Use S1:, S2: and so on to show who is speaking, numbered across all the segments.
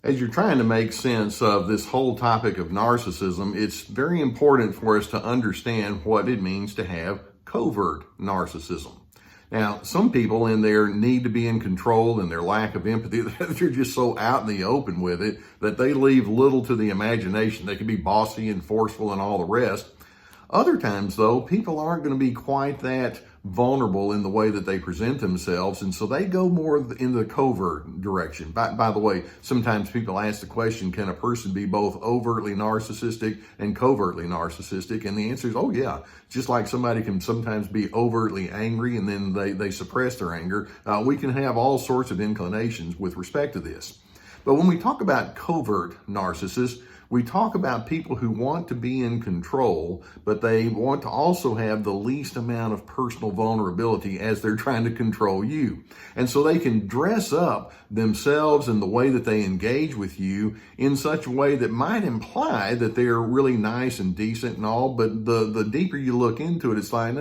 S1: As you're trying to make sense of this whole topic of narcissism, it's very important for us to understand what it means to have covert narcissism. Now, some people in their need to be in control and their lack of empathy, they're just so out in the open with it that they leave little to the imagination. They can be bossy and forceful and all the rest. Other times, though, people aren't going to be quite that vulnerable in the way that they present themselves, and so they go more in the covert direction. By the way, sometimes people ask the question, can a person be both overtly narcissistic and covertly narcissistic? And the answer is, oh yeah. Just like somebody can sometimes be overtly angry and then they suppress their anger, we can have all sorts of inclinations with respect to this. But when we talk about covert narcissists, we talk about people who want to be in control, but they want to also have the least amount of personal vulnerability as they're trying to control you. And so they can dress up themselves and the way that they engage with you in such a way that might imply that they're really nice and decent and all, but the deeper you look into it, it's like,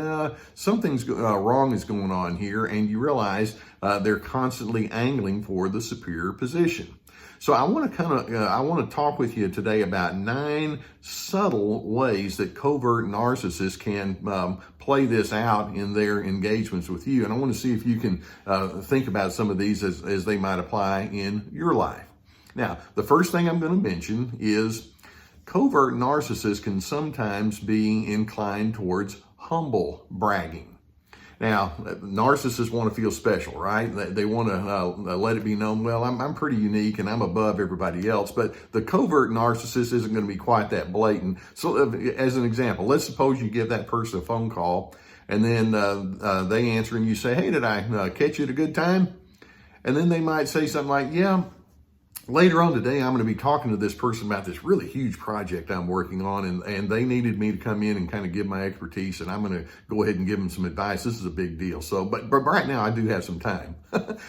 S1: something's wrong is going on here, and you realize they're constantly angling for the superior position. So I want to talk with you today about 9 subtle ways that covert narcissists can play this out in their engagements with you. And I want to see if you can think about some of these as they might apply in your life. Now, the first thing I'm going to mention is covert narcissists can sometimes be inclined towards humble bragging. Now, narcissists want to feel special, right? They want to let it be known, well, I'm pretty unique and I'm above everybody else. But the covert narcissist isn't going to be quite that blatant. So as an example, let's suppose you give that person a phone call and then they answer and you say, hey, did I catch you at a good time? And then they might say something like, yeah, later on today, I'm going to be talking to this person about this really huge project I'm working on, and they needed me to come in and kind of give my expertise, and I'm going to go ahead and give them some advice. This is a big deal. So, but right now I do have some time.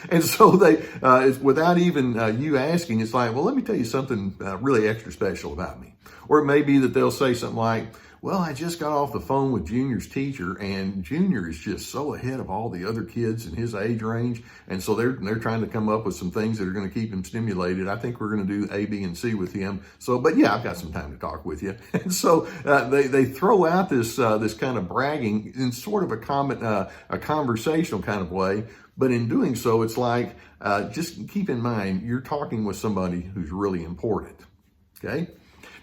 S1: And so it's without even you asking, it's like, well, let me tell you something really extra special about me. Or it may be that they'll say something like, well, I just got off the phone with Junior's teacher, and Junior is just so ahead of all the other kids in his age range. And so they're trying to come up with some things that are going to keep him stimulated. I think we're going to do A, B, and C with him. So, but yeah, I've got some time to talk with you. And so they throw out this kind of bragging in sort of a conversational kind of way. But in doing so, it's like, just keep in mind, you're talking with somebody who's really important. Okay?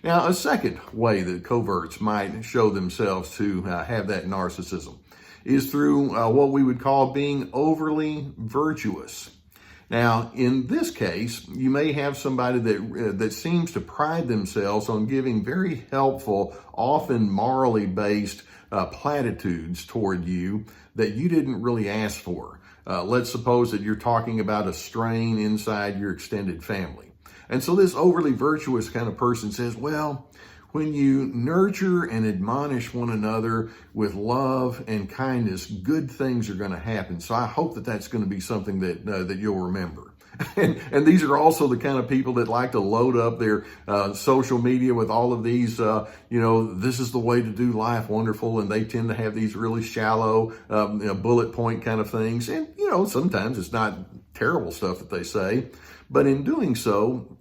S1: Now, a second way that coverts might show themselves to have that narcissism is through what we would call being overly virtuous. Now, in this case, you may have somebody that seems to pride themselves on giving very helpful, often morally based platitudes toward you that you didn't really ask for. Let's suppose that you're talking about a strain inside your extended family. And so this overly virtuous kind of person says, well, when you nurture and admonish one another with love and kindness, good things are going to happen. So I hope that that's going to be something that you'll remember. And these are also the kind of people that like to load up their social media with all of these, this is the way to do life wonderful. And they tend to have these really shallow bullet point kind of things. And, sometimes it's not terrible stuff that they say. But in doing so,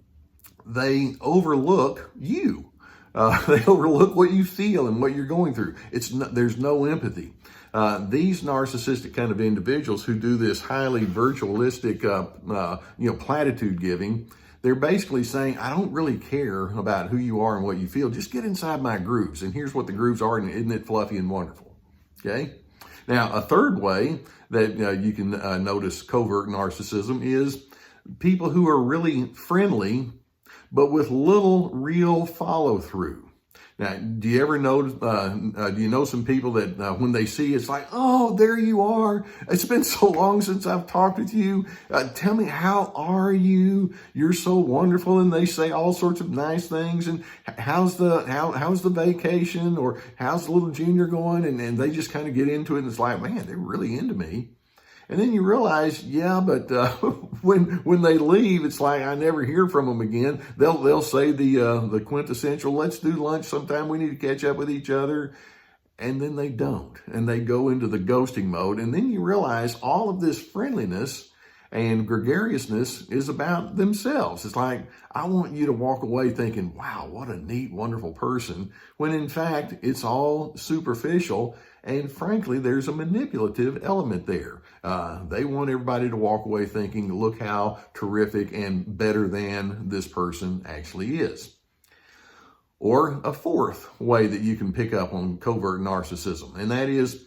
S1: they overlook you. They overlook what you feel and what you're going through. There's no empathy. These narcissistic kind of individuals who do this highly virtualistic, platitude giving, they're basically saying, I don't really care about who you are and what you feel. Just get inside my grooves. And here's what the grooves are, and isn't it fluffy and wonderful? Okay? Now, a third way that you can notice covert narcissism is people who are really friendly, but with little real follow through. Now, do you ever know, do you know some people that when they see it's like, oh, there you are. It's been so long since I've talked with you. Tell me, how are you? You're so wonderful. And they say all sorts of nice things. And how's the vacation? Or how's little Junior going? And they just kind of get into it. And it's like, man, they're really into me. And then you realize, yeah, but when they leave, it's like I never hear from them again. They'll say the quintessential, let's do lunch sometime. We need to catch up with each other. And then they don't. And they go into the ghosting mode. And then you realize all of this friendliness And gregariousness is about themselves. It's like, I want you to walk away thinking, wow, what a neat, wonderful person, when in fact, it's all superficial. And frankly, there's a manipulative element there. They want everybody to walk away thinking, look how terrific and better than this person actually is. Or a fourth way that you can pick up on covert narcissism, and that is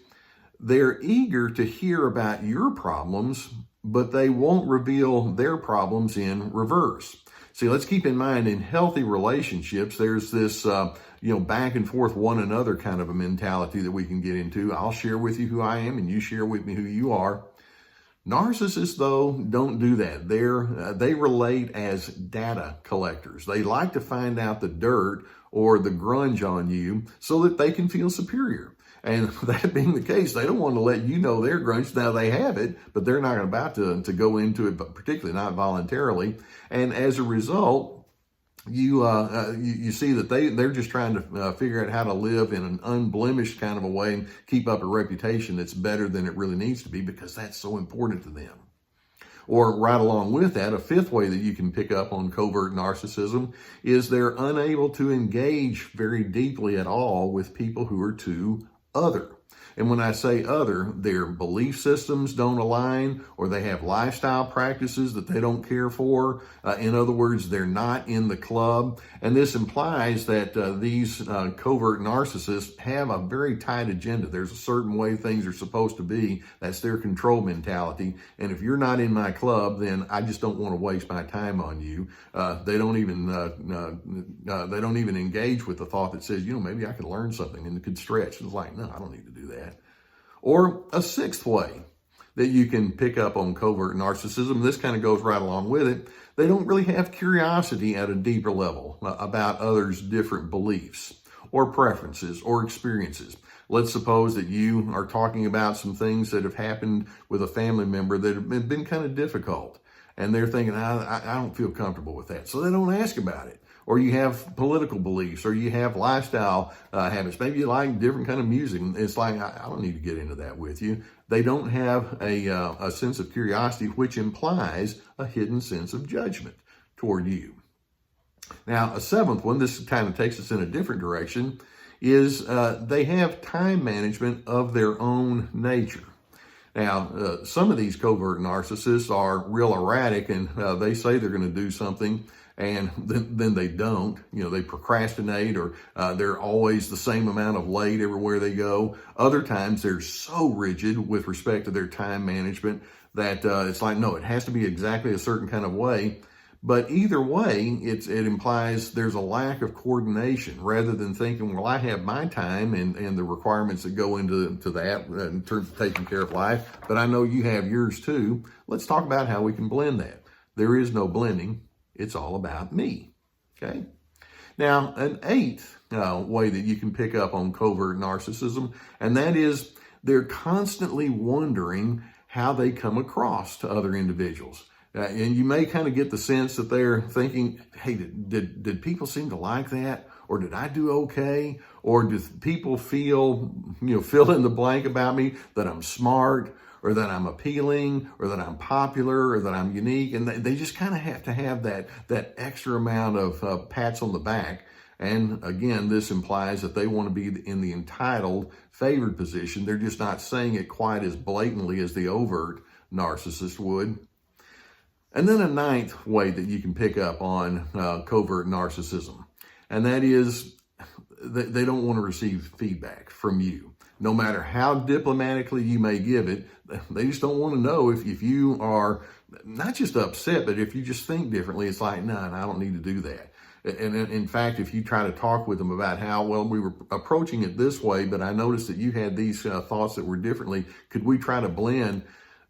S1: they're eager to hear about your problems, but they won't reveal their problems in reverse. See, let's keep in mind in healthy relationships, there's this, back and forth one another kind of a mentality that we can get into. I'll share with you who I am and you share with me who you are. Narcissists, though, don't do that. They relate as data collectors. They like to find out the dirt or the grunge on you so that they can feel superior. And that being the case, they don't want to let you know their grunge. Now they have it, but they're not about to go into it, but particularly not voluntarily. And as a result, you see that they're just trying to figure out how to live in an unblemished kind of a way and keep up a reputation that's better than it really needs to be, because that's so important to them. Or right along with that, a fifth way that you can pick up on covert narcissism is they're unable to engage very deeply at all with people who are too other. And when I say other, their belief systems don't align, or they have lifestyle practices that they don't care for. In other words, they're not in the club. And this implies that these covert narcissists have a very tight agenda. There's a certain way things are supposed to be. That's their control mentality. And if you're not in my club, then I just don't want to waste my time on you. They don't even engage with the thought that says, maybe I could learn something and it could stretch. It's like, no, I don't need to do that. Or a sixth way that you can pick up on covert narcissism, this kind of goes right along with it. They don't really have curiosity at a deeper level about others' different beliefs or preferences or experiences. Let's suppose that you are talking about some things that have happened with a family member that have been kind of difficult. And they're thinking, I don't feel comfortable with that. So they don't ask about it. Or you have political beliefs, or you have lifestyle habits. Maybe you like different kind of music. It's like, I don't need to get into that with you. They don't have a sense of curiosity, which implies a hidden sense of judgment toward you. Now, a seventh one, this kind of takes us in a different direction, is they have time management of their own nature. Now, some of these covert narcissists are real erratic, and they say they're going to do something, and then they don't. They procrastinate, or they're always the same amount of late everywhere they go. Other times they're so rigid with respect to their time management that it's like, no, it has to be exactly a certain kind of way. But either way, it implies there's a lack of coordination, rather than thinking, well, I have my time and the requirements that go into that in terms of taking care of life, but I know you have yours too. Let's talk about how we can blend that. There is no blending. It's all about me. Okay. Now, an eighth way that you can pick up on covert narcissism, and that is they're constantly wondering how they come across to other individuals. And you may kind of get the sense that they're thinking, hey, did people seem to like that? Or did I do okay? Or do people feel, fill in the blank about me, that I'm smart, or that I'm appealing, or that I'm popular, or that I'm unique? And they just kind of have to have that extra amount of pats on the back. And again, this implies that they want to be in the entitled, favored position. They're just not saying it quite as blatantly as the overt narcissist would. And then a ninth way that you can pick up on covert narcissism, and that is they don't want to receive feedback from you. No matter how diplomatically you may give it, they just don't want to know if you are not just upset, but if you just think differently. It's like, no, I don't need to do that. And in fact, if you try to talk with them about how, well, we were approaching it this way, but I noticed that you had these thoughts that were differently, could we try to blend?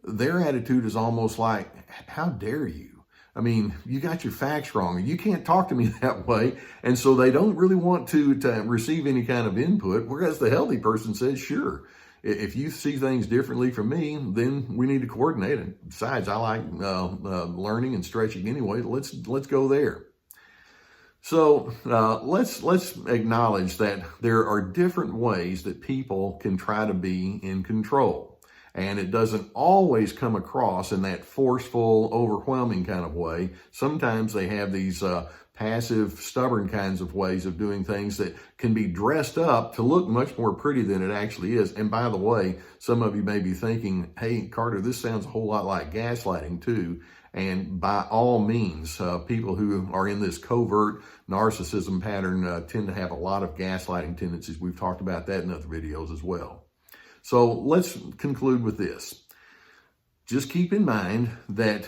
S1: Their attitude is almost like, how dare you? I mean, you got your facts wrong, and you can't talk to me that way. And so they don't really want to receive any kind of input, whereas the healthy person says, sure, if you see things differently from me, then we need to coordinate. And besides, I like learning and stretching anyway. Let's go there. So let's acknowledge that there are different ways that people can try to be in control. And it doesn't always come across in that forceful, overwhelming kind of way. Sometimes they have these passive, stubborn kinds of ways of doing things that can be dressed up to look much more pretty than it actually is. And by the way, some of you may be thinking, hey, Carter, this sounds a whole lot like gaslighting too. And by all means, people who are in this covert narcissism pattern tend to have a lot of gaslighting tendencies. We've talked about that in other videos as well. So let's conclude with this. Just keep in mind that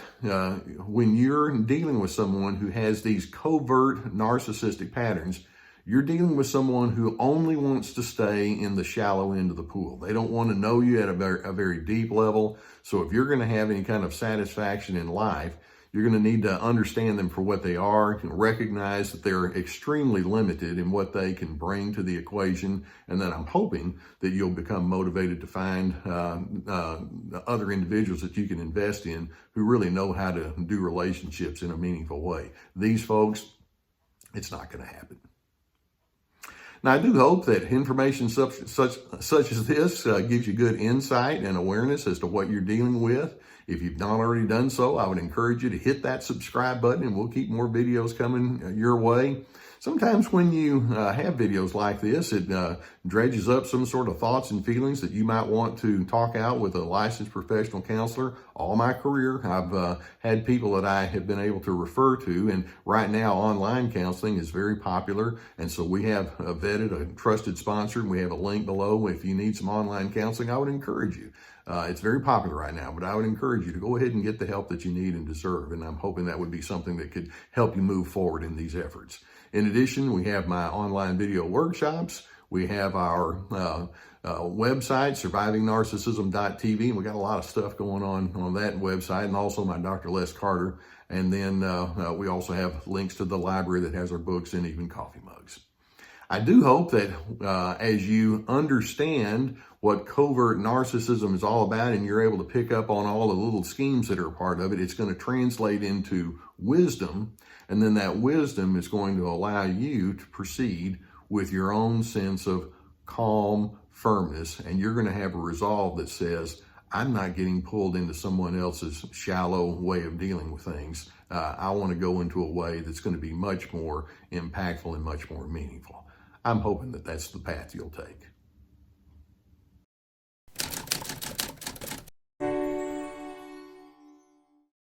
S1: when you're dealing with someone who has these covert narcissistic patterns, you're dealing with someone who only wants to stay in the shallow end of the pool. They don't want to know you at a very deep level. So if you're going to have any kind of satisfaction in life, you're going to need to understand them for what they are, recognize that they're extremely limited in what they can bring to the equation, and then I'm hoping that you'll become motivated to find other individuals that you can invest in who really know how to do relationships in a meaningful way. These folks, it's not going to happen. Now, I do hope that information such as this gives you good insight and awareness as to what you're dealing with. If you've not already done so, I would encourage you to hit that subscribe button, and we'll keep more videos coming your way. Sometimes when you have videos like this, it dredges up some sort of thoughts and feelings that you might want to talk out with a licensed professional counselor. All my career, I've had people that I have been able to refer to, and right now online counseling is very popular, and so we have vetted a trusted sponsor, and we have a link below. If you need some online counseling, I would encourage you. It's very popular right now, but I would encourage you to go ahead and get the help that you need and deserve, and I'm hoping that would be something that could help you move forward in these efforts. In addition, we have my online video workshops. We have our website, survivingnarcissism.tv, and we got a lot of stuff going on that website, and also my Dr. Les Carter. And then we also have links to the library that has our books and even coffee mugs. I do hope that as you understand what covert narcissism is all about and you're able to pick up on all the little schemes that are a part of it, it's going to translate into wisdom. And then that wisdom is going to allow you to proceed with your own sense of calm firmness. And you're going to have a resolve that says, I'm not getting pulled into someone else's shallow way of dealing with things. I want to go into a way that's going to be much more impactful and much more meaningful. I'm hoping that that's the path you'll take.